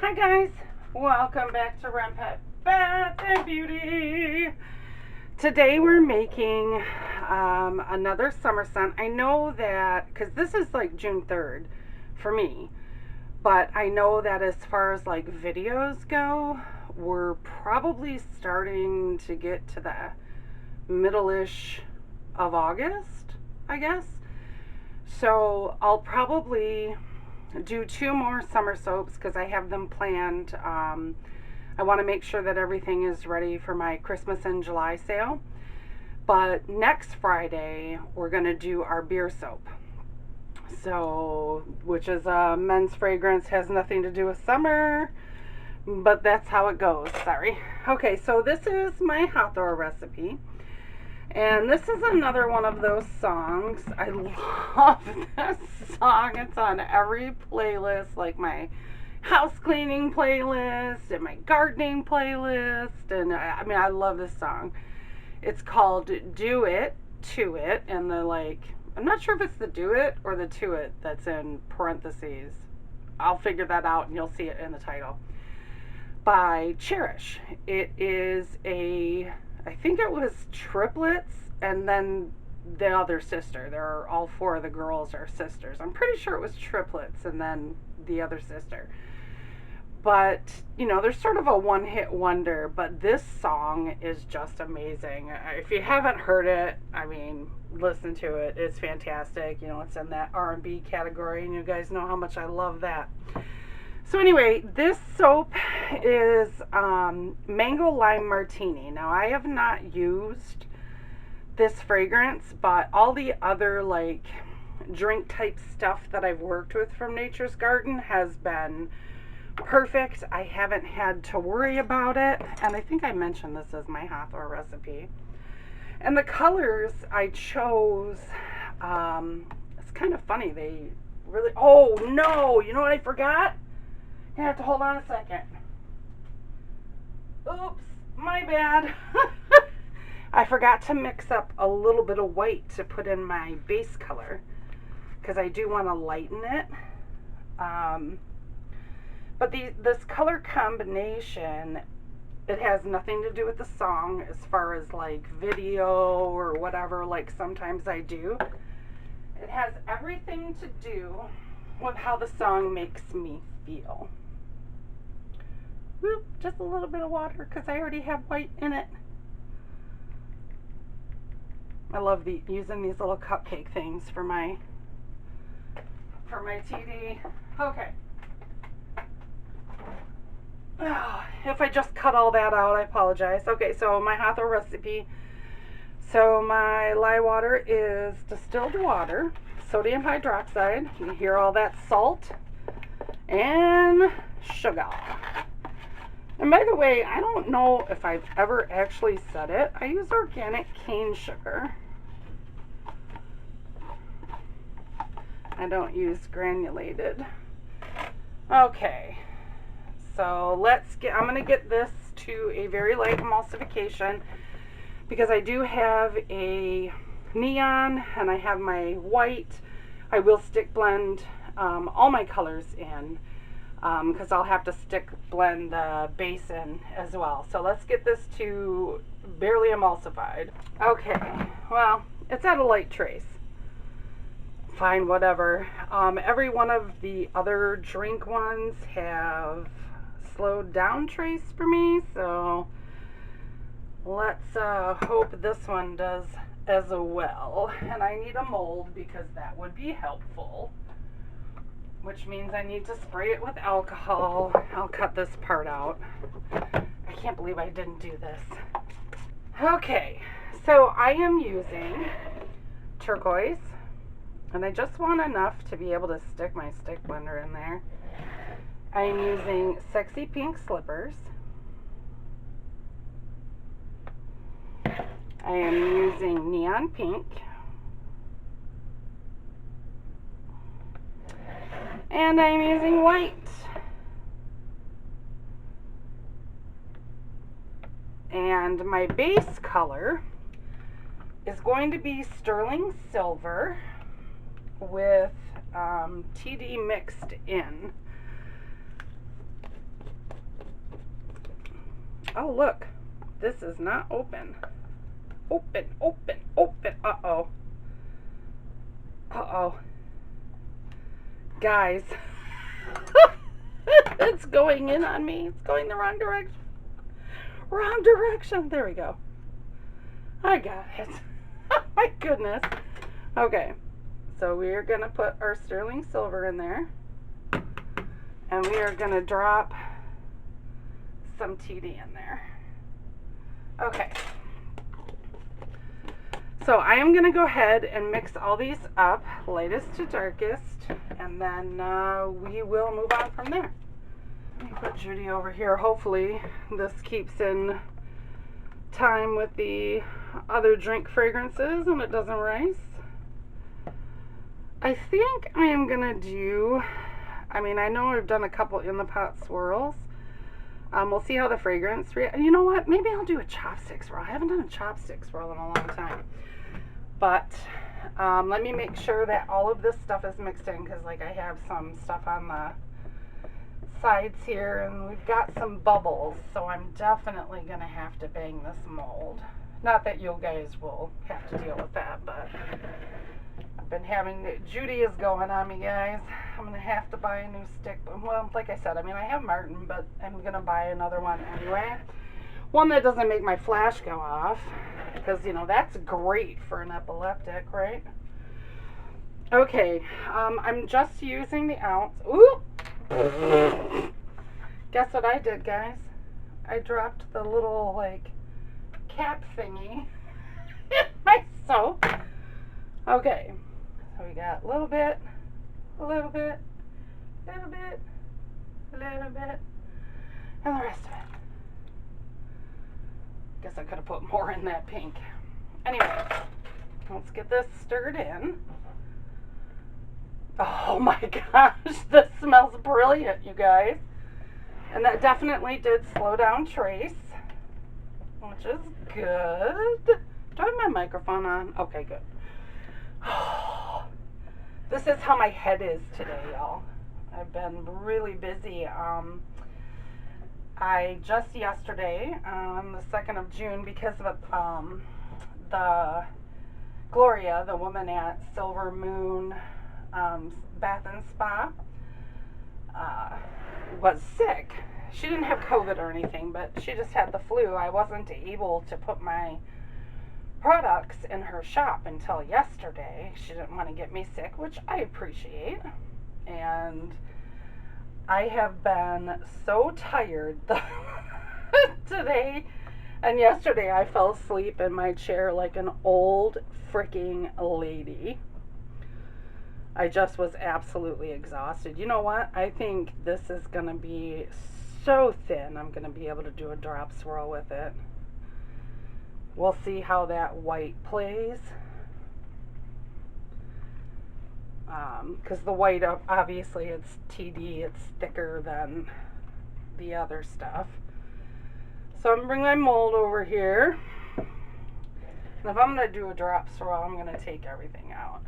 Hi guys, welcome back to Renpet Bath Beauty. Today we're making another summer scent. I know that, because this is like June 3rd for me, but I know that as far as like videos go, we're probably starting to get to the middle-ish of August, I guess. So I'll probably do 2 more summer soaps because I have them planned. I want to make sure that everything is ready for my Christmas and July sale. But next Friday, we're going to do our beer soap. So, which is a men's fragrance, has nothing to do with summer, but that's how it goes. Sorry. Okay, so this is my Hathor recipe. And this is another one of those songs. I love this song. It's on every playlist, like my house cleaning playlist and my gardening playlist. And I mean, I love this song. It's called Do It, To It. And I'm not sure if it's the Do It or the To It that's in parentheses. I'll figure that out and you'll see it in the title. By Cherish. It is I think it was triplets and then the other sister. All 4 of the girls are sisters. I'm pretty sure it was triplets and then the other sister. But, you know, there's sort of a one-hit wonder, but this song is just amazing. If you haven't heard it, I mean, listen to it. It's fantastic. You know, it's in that R&B category, and you guys know how much I love that. So anyway, this soap is Mango Lime Martini. Now, I have not used this fragrance, but all the other like drink type stuff that I've worked with from Nature's Garden has been perfect. I haven't had to worry about it, and I think I mentioned this as my Hathor recipe. And the colors I chose, it's kind of funny. They really, oh no, you know what I forgot? You have to hold on a second. Oops, my bad. I forgot to mix up a little bit of white to put in my base color because I do want to lighten it. But this color combination, it has nothing to do with the song as far as like video or whatever, like sometimes I do. It has everything to do with how the song makes me feel. Whoop, just a little bit of water because I already have white in it. I love using these little cupcake things for my TD. Okay. If I just cut all that out, I apologize. Okay, so my Hathor recipe. So my lye water is distilled water, sodium hydroxide. You hear all that salt and sugar. And by the way, I don't know if I've ever actually said it. I use organic cane sugar. I don't use granulated. Okay. So I'm going to get this to a very light emulsification because I do have a neon and I have my white. I will stick blend all my colors in because I'll have to stick blend the base in as well. So let's get this to barely emulsified. Okay, well, it's at a light trace. Fine, whatever. Every one of the other drink ones have slowed down trace for me, so let's hope this one does as well. And I need a mold because that would be helpful, which means I need to spray it with alcohol. I'll cut this part out. I can't believe I didn't do this. Okay, so I am using turquoise, and I just want enough to be able to stick my stick blender in there. I am using Sexy Pink Slippers. I am using Neon Pink. And I'm using white. And my base color is going to be sterling silver with TD mixed in. Oh, look. This is not open. Open, open, open. Uh-oh. Uh-oh. Guys. It's going in on me. It's going the wrong direction. Wrong direction. There we go. I got it. Oh my goodness. Okay. So we are going to put our sterling silver in there. And we are going to drop some TD in there. Okay. So I am going to go ahead and mix all these up, lightest to darkest, and then we will move on from there. Let me put Judy over here. Hopefully this keeps in time with the other drink fragrances and it doesn't race. I think I am going to do, I mean, I know I've done a couple in the pot swirls. We'll see how the fragrance, you know what, maybe I'll do a chopstick swirl. I haven't done a chopstick swirl in a long time. But let me make sure that all of this stuff is mixed in, because like I have some stuff on the sides here and we've got some bubbles, so I'm definitely going to have to bang this mold. Not that you guys will have to deal with that, but I've been having, Judy is going on me, guys. I'm going to have to buy a new stick. Well, like I said, I mean, I have Martin, but I'm going to buy another one anyway. One that doesn't make my flash go off, because, you know, that's great for an epileptic, right? Okay, I'm just using the ounce. Ooh! Guess what I did, guys? I dropped the little, like, cap thingy in my soap. Okay, so we got a little bit, a little bit, a little bit, a little bit, and the rest of it. Guess I could have put more in that pink. Anyway, let's get this stirred in. Oh my gosh, this smells brilliant, you guys. And that definitely did slow down Trace, which is good. Do I have my microphone on? Okay, good. This is how my head is today, y'all. I've been really busy. I just yesterday, on the 2nd of June, because of the Gloria, the woman at Silver Moon Bath and Spa, was sick. She didn't have COVID or anything, but she just had the flu. I wasn't able to put my products in her shop until yesterday. She didn't want to get me sick, which I appreciate. And I have been so tired today and yesterday. I fell asleep in my chair like an old freaking lady. I just was absolutely exhausted. You know what? I think this is going to be so thin. I'm going to be able to do a drop swirl with it. We'll see how that white plays. Because the white, obviously, it's TD. It's thicker than the other stuff. So I'm going to bring my mold over here. And if I'm going to do a drop swirl, I'm going to take everything out.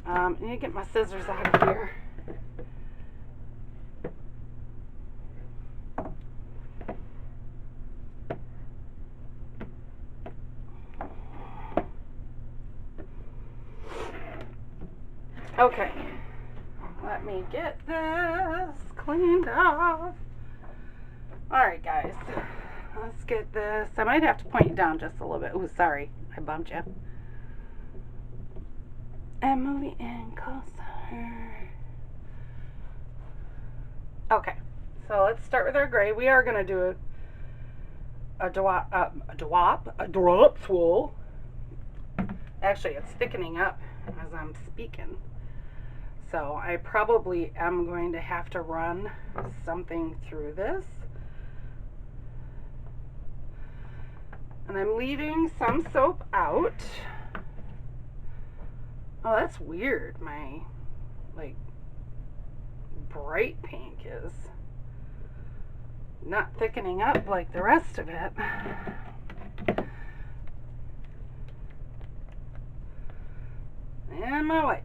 I need to get my scissors out of here. Okay, let me get this cleaned off. Alright guys, let's get this. I might have to point it down just a little bit. Oh, sorry, I bumped you. And moving in closer. Okay, so let's start with our gray. We are going to do a drop swirl. Actually, it's thickening up as I'm speaking. So I probably am going to have to run something through this. And I'm leaving some soap out. Oh, that's weird. My, like, bright pink is not thickening up like the rest of it. And my white.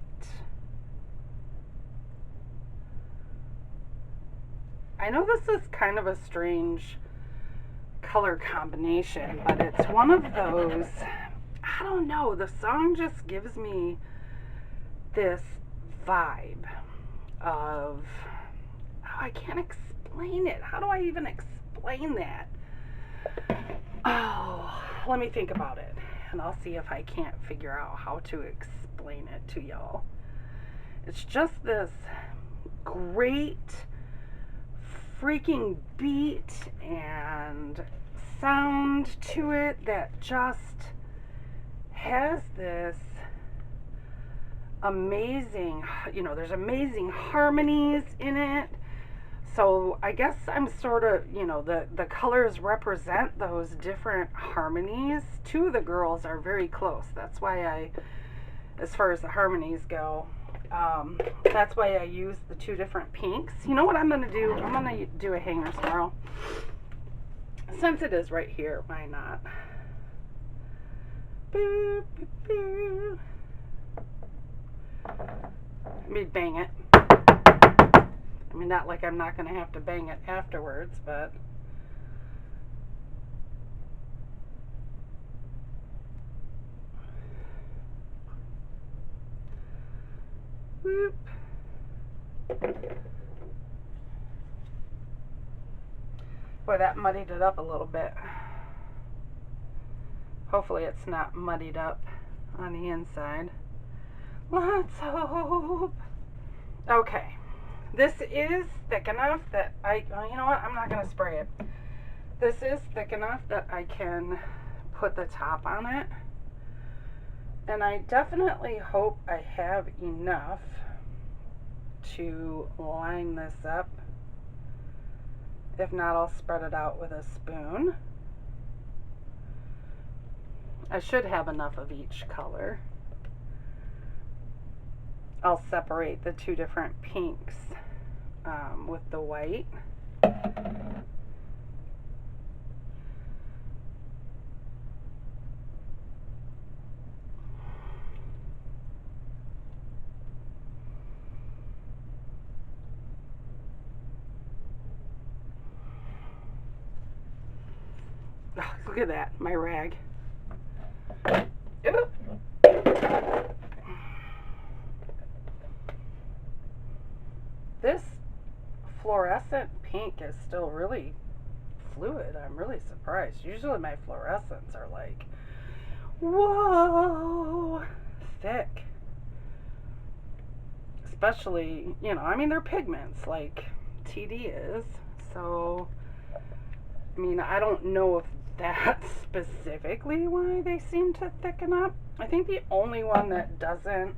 I know this is kind of a strange color combination, but it's one of those, I don't know, the song just gives me this vibe of, oh, I can't explain it. How do I even explain that? Oh, let me think about it, and I'll see if I can't figure out how to explain it to y'all. It's just this great freaking beat and sound to it that just has this amazing, there's amazing harmonies in it. So I guess I'm sort of, the colors represent those different harmonies. Two of the girls are very close. That's why as far as the harmonies go, that's why I use the two different pinks. You know what I'm going to do? I'm going to do a hanger swirl. Since it is right here, why not? Boop, boop, boop. Let me bang it. I mean, not like I'm not going to have to bang it afterwards, but whoop. Boy, that muddied it up a little bit. Hopefully it's not muddied up on the inside. Let's hope. Okay. This is thick enough that you know what? I'm not going to spray it. This is thick enough that I can put the top on it. And I definitely hope I have enough to line this up. If not, I'll spread it out with a spoon. I should have enough of each color. I'll separate the two different pinks with the white. Oh, look at that, my rag. Oop. This fluorescent pink is still really fluid. I'm really surprised. Usually my fluorescents are like, whoa, thick. Especially, I mean, they're pigments like TD is. So, I mean, I don't know if that's specifically why they seem to thicken up. I think the only one that doesn't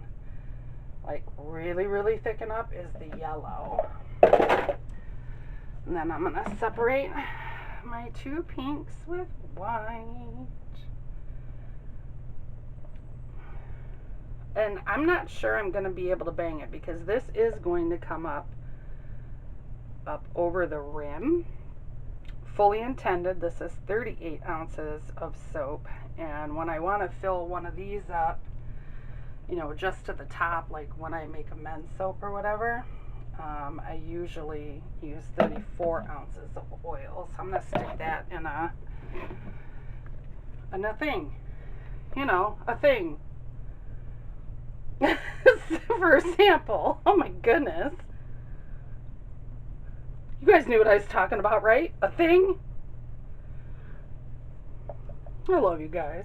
like really, really thicken up is the yellow. And then I'm going to separate my two pinks with white. And I'm not sure I'm going to be able to bang it because this is going to come up over the rim. Fully intended, this is 38 ounces of soap. And when I want to fill one of these up, just to the top, like when I make a men's soap or whatever, I usually use 34 ounces of oil. So I'm going to stick that in a thing. A thing. For a sample. Oh my goodness. You guys knew what I was talking about, right? A thing? I love you guys.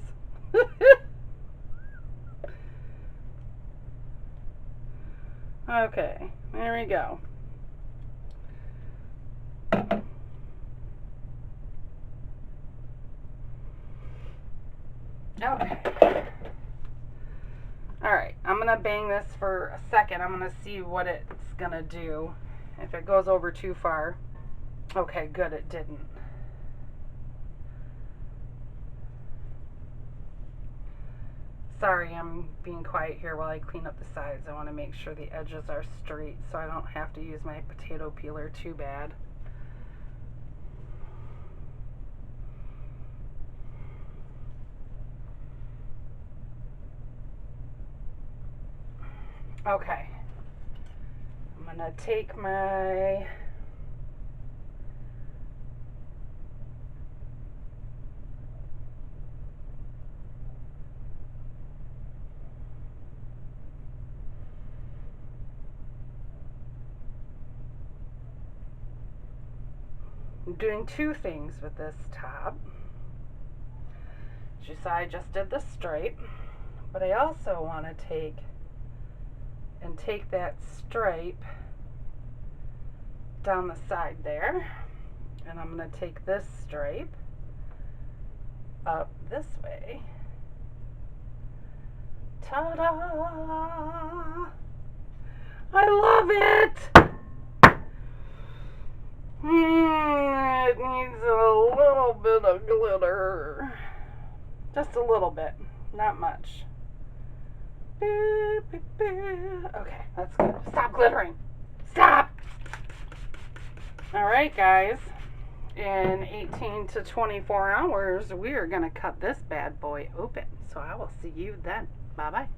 Okay, there we go. Okay. Alright, I'm going to bang this for a second. I'm going to see what it's going to do. If it goes over too far. Okay, good, it didn't. Sorry, I'm being quiet here while I clean up the sides. I want to make sure the edges are straight so I don't have to use my potato peeler too bad. Okay. I'm going to take my I'm doing two things with this top. As you saw, I just did the stripe, but I also want to take that stripe down the side there, and I'm going to take this stripe up this way. Ta-da! I love it! It needs a little bit of glitter. Just a little bit, not much. Okay, that's good. Stop glittering. Stop! Alright, guys. In 18 to 24 hours, we are going to cut this bad boy open. So I will see you then. Bye-bye.